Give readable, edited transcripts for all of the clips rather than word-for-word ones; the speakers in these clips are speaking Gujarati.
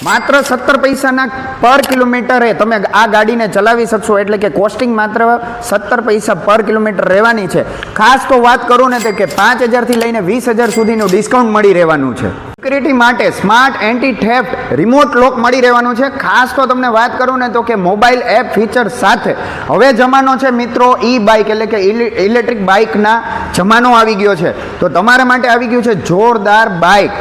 માત્ર 17 પૈસાના પર કિલોમીટરે તમે આ ગાડીને ચલાવી શકશો, એટલે કે કોસ્ટિંગ માત્ર 17 પૈસા પર કિલોમીટર રહેવાની છે. ખાસ તો વાત કરું ને તો કે 5,000 થી લઈને 20,000 સુધીનું ડિસ્કાઉન્ટ મળી રહેવાનું છે. સિક્યુરિટી માટે સ્માર્ટ એન્ટી થેફ્ટ રિમોટ લોક મળી રહેવાનું છે. ખાસ તો તમને વાત કરું ને તો કે મોબાઈલ એપ ફીચર સાથે હવે જમાનો છે મિત્રો ઈ બાઇક એટલે કે ઇલેક્ટ્રિક બાઇકના જમાનો આવી ગયો છે. તો તમારા માટે આવી ગયું છે જોરદાર બાઇક.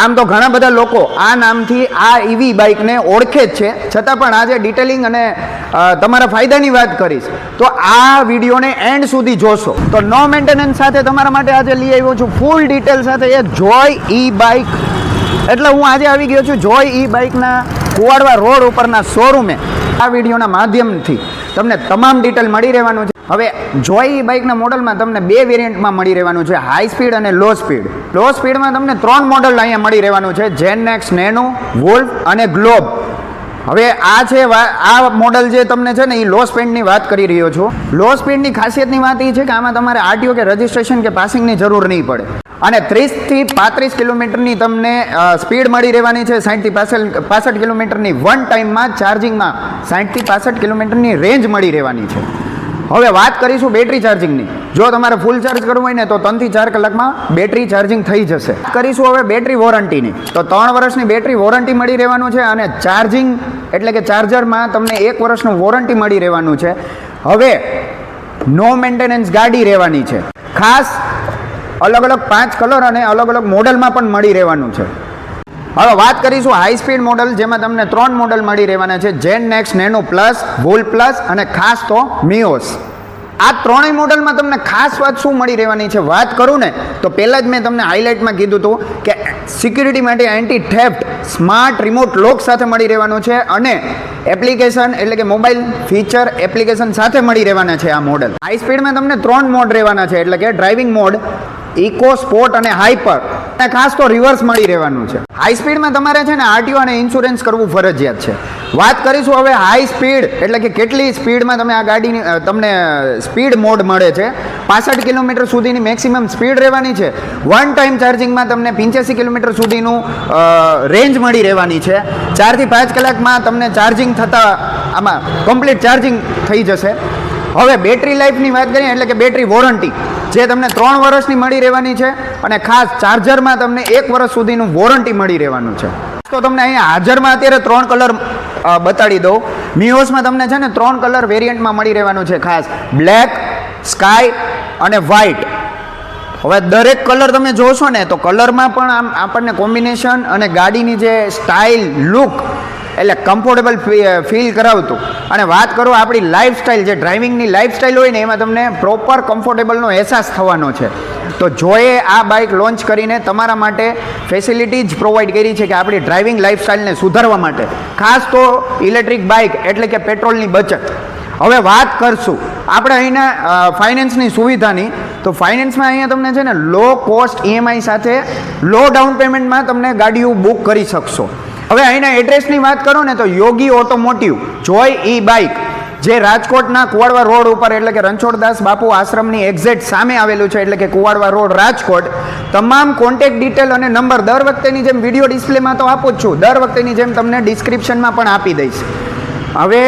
આમ તો ઘણા બધા લોકો આ નામથી આ ઈવી બાઇકને ઓળખે જ છે, છતાં પણ આજે ડિટેલિંગ અને તમારા ફાયદાની વાત કરીશ. તો આ વિડીયોને એન્ડ સુધી જોશો તો નો મેન્ટેનન્સ સાથે તમારા માટે આજે લઈ આવ્યો છું ફૂલ ડિટેલ સાથે એ જોય ઈ બાઇક. એટલે હું આજે આવી ગયો છું જોય ઈ બાઇકના કુવાડવા રોડ ઉપરના શોરૂમે. આ વિડીયોના માધ્યમથી તમને તમામ ડિટેલ મળી રહેવાનું છે. હવે જોય ઈ બાઇકના મોડલમાં તમને બે વેરિયન્ટમાં મળી રહેવાનું છે, હાઈ સ્પીડ અને લો સ્પીડ. લો સ્પીડમાં તમને 3 મોડલ અહીંયા મળી રહેવાનું છે, જેનનેક્સ, નેનો, વોલ્ફ અને ગ્લોબ. હવે આ છે આ મોડલ જે તમને છે ને એ લો સ્પીડની વાત કરી રહ્યો છું. લો સ્પીડની ખાસિયતની વાત એ છે કે આમાં તમારે આરટીઓ કે રજિસ્ટ્રેશન કે પાસિંગની જરૂર નહીં પડે અને 30 થી 35 કિલોમીટરની તમને સ્પીડ મળી રહેવાની છે. 60 થી 65 કિલોમીટરની વન ટાઈમમાં ચાર્જિંગમાં 60 થી 65 કિલોમીટરની રેન્જ મળી રહેવાની છે. હવે વાત કરીશું બેટરી ચાર્જિંગની. જો તમારે ફૂલ ચાર્જ કરવું હોય ને તો 3 થી 4 કલાકમાં બેટરી ચાર્જિંગ થઈ જશે. કરીશું હવે બેટરી વોરંટીની. તો 3 વર્ષની બેટરી વોરંટી મળી રહેવાનું છે અને ચાર્જિંગ એટલે કે ચાર્જરમાં તમને 1 વર્ષનું વોરંટી મળી રહેવાનું છે. હવે નો મેન્ટેનન્સ ગાડી રહેવાની છે. ખાસ અલગ અલગ 5 કલર અને અલગ અલગ મોડલમાં પણ મળી રહેવાનું છે. હવે વાત કરીશું હાઈ સ્પીડ મોડલ, જેમાં તમને 3 મોડલ મળી રહેવાના છે, જેનનેક્સ, નેનો પ્લસ, વોલ્ફ પ્લસ અને ખાસ તો મિયોસ. આ ત્રણેય મોડલમાં તમને ખાસ વાત શું મળી રહેવાની છે વાત કરું ને તો પહેલાં જ મેં તમને હાઇલાઇટમાં કીધું હતું કે સિક્યુરિટી માટે એન્ટી થેફ્ટ સ્માર્ટ રિમોટ લોક સાથે મળી રહેવાનું છે અને એપ્લિકેશન એટલે કે મોબાઈલ ફીચર એપ્લિકેશન સાથે મળી રહેવાના છે આ મોડલ. હાઈ સ્પીડમાં તમને 3 મોડ રહેવાના છે, એટલે કે ડ્રાઇવિંગ મોડ, ઇકો, સ્પોર્ટ અને હાઈપર. અને ખાસ તો રિવર્સ મળી રહેવાનું છે. હાઈ સ્પીડમાં તમારે છે ને આરટીઓ અને ઇન્સ્યોરન્સ કરવું ફરજિયાત છે. વાત કરીશું હવે હાઈ સ્પીડ એટલે કે કેટલી સ્પીડમાં તમે આ ગાડીની તમને સ્પીડ મોડ મળે છે. 65 કિલોમીટર સુધીની મેક્સિમમ સ્પીડ રહેવાની છે. વન ટાઈમ ચાર્જિંગમાં તમને 85 કિલોમીટર સુધીનું રેન્જ મળી રહેવાની છે. 4 થી 5 કલાકમાં તમને ચાર્જિંગ થતાં આમાં કમ્પ્લીટ ચાર્જિંગ થઈ જશે. હવે બેટરી લાઈફની વાત કરીએ એટલે કે બેટરી વોરંટી જે તમને 3 વર્ષની મળી રહેવાની છે અને ખાસ ચાર્જરમાં તમને 1 વર્ષ સુધીનું વોરંટી મળી રહેવાનું છે. તો તમને અહીંયા હાજરમાં અત્યારે 3 કલર બતાડી દઉં. મિયોસમાં તમને છે ને 3 કલર વેરિયન્ટમાં મળી રહેવાનું છે, ખાસ બ્લેક, સ્કાય અને વ્હાઇટ. હવે દરેક કલર તમે જોશો ને તો કલરમાં પણ આમ આપણને કોમ્બિનેશન અને ગાડીની જે સ્ટાઇલ લુક એટલે કમ્ફર્ટેબલ ફીલ કરાવતું. અને વાત કરું આપણી લાઈફસ્ટાઈલ જે ડ્રાઇવિંગની લાઈફસ્ટાઈલ હોય ને એમાં તમને પ્રોપર કમ્ફર્ટેબલનો અહેસાસ થવાનો છે. તો જોએ આ બાઇક લોન્ચ કરીને તમારા માટે ફેસિલિટી જ પ્રોવાઈડ કરી છે કે આપણી ડ્રાઇવિંગ લાઈફસ્ટાઈલને સુધારવા માટે. ખાસ તો ઇલેક્ટ્રિક બાઇક એટલે કે પેટ્રોલની બચત. હવે વાત કરશું આપણે અહીંના ફાઇનાન્સની સુવિધાની. તો ફાઇનાન્સમાં અહીંયા તમને છે ને લો કોસ્ટ ઈએમઆઈ સાથે લો ડાઉન પેમેન્ટમાં તમને ગાડીઓ બુક કરી શકશો. હવે અહીંના એડ્રેસની વાત કરો ને તો યોગી ઓટોમોટિવ જોય ઈ બાઇક જે રાજકોટના કુવાડવા રોડ ઉપર એટલે કે રણછોડદાસ બાપુ આશ્રમની એક્ઝેક્ટ સામે આવેલું છે, એટલે કે કુવાડવા રોડ રાજકોટ. તમામ કોન્ટેક્ટ ડિટેલ અને નંબર દર વખતેની જેમ વિડીયો ડિસ્પ્લેમાં તો આપું જ છું, દર વખતેની જેમ તમને ડિસ્ક્રિપ્શનમાં પણ આપી દઈશ. હવે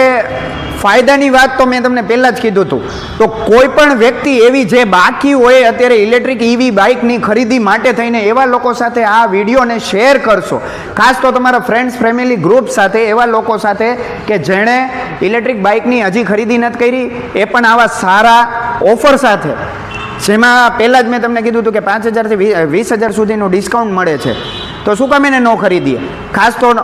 ફાયદાની વાત તો મેં તમને પહેલાં જ કીધું હતું. તો કોઈ પણ વ્યક્તિ એવી જે બાકી હોય અત્યારે ઇલેક્ટ્રિક ઈવી બાઇકની ખરીદી માટે થઈને એવા લોકો સાથે આ વિડીયોને શેર કરશો. ખાસ તો તમારા ફ્રેન્ડ્સ ફેમિલી ગ્રુપ સાથે એવા લોકો સાથે કે જેણે ઇલેક્ટ્રિક બાઇકની હજી ખરીદી નથી કરી, એ પણ આવા સારા ઓફર સાથે, જેમાં પહેલાં જ મેં તમને કીધું હતું કે 5,000 થી 20,000 સુધીનું ડિસ્કાઉન્ટ મળે છે. તો શું કામ એને ન ખરીદીએ? ખાસ તો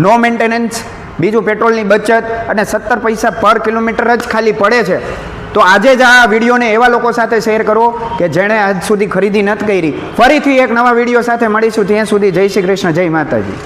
નો મેન્ટેનન્સ, બીજું પેટ્રોલની બચત અને 17 પૈસા પર કિલોમીટર જ ખાલી પડે છે. તો આજે જ આ વિડીયોને એવા લોકો સાથે શેર કરો કે જેણે આજ સુધી ખરીદી નથી કરી. ફરીથી એક નવા વિડીયો સાથે મળીશું. ત્યાં સુધી જય શ્રી કૃષ્ણ, જય માતાજી.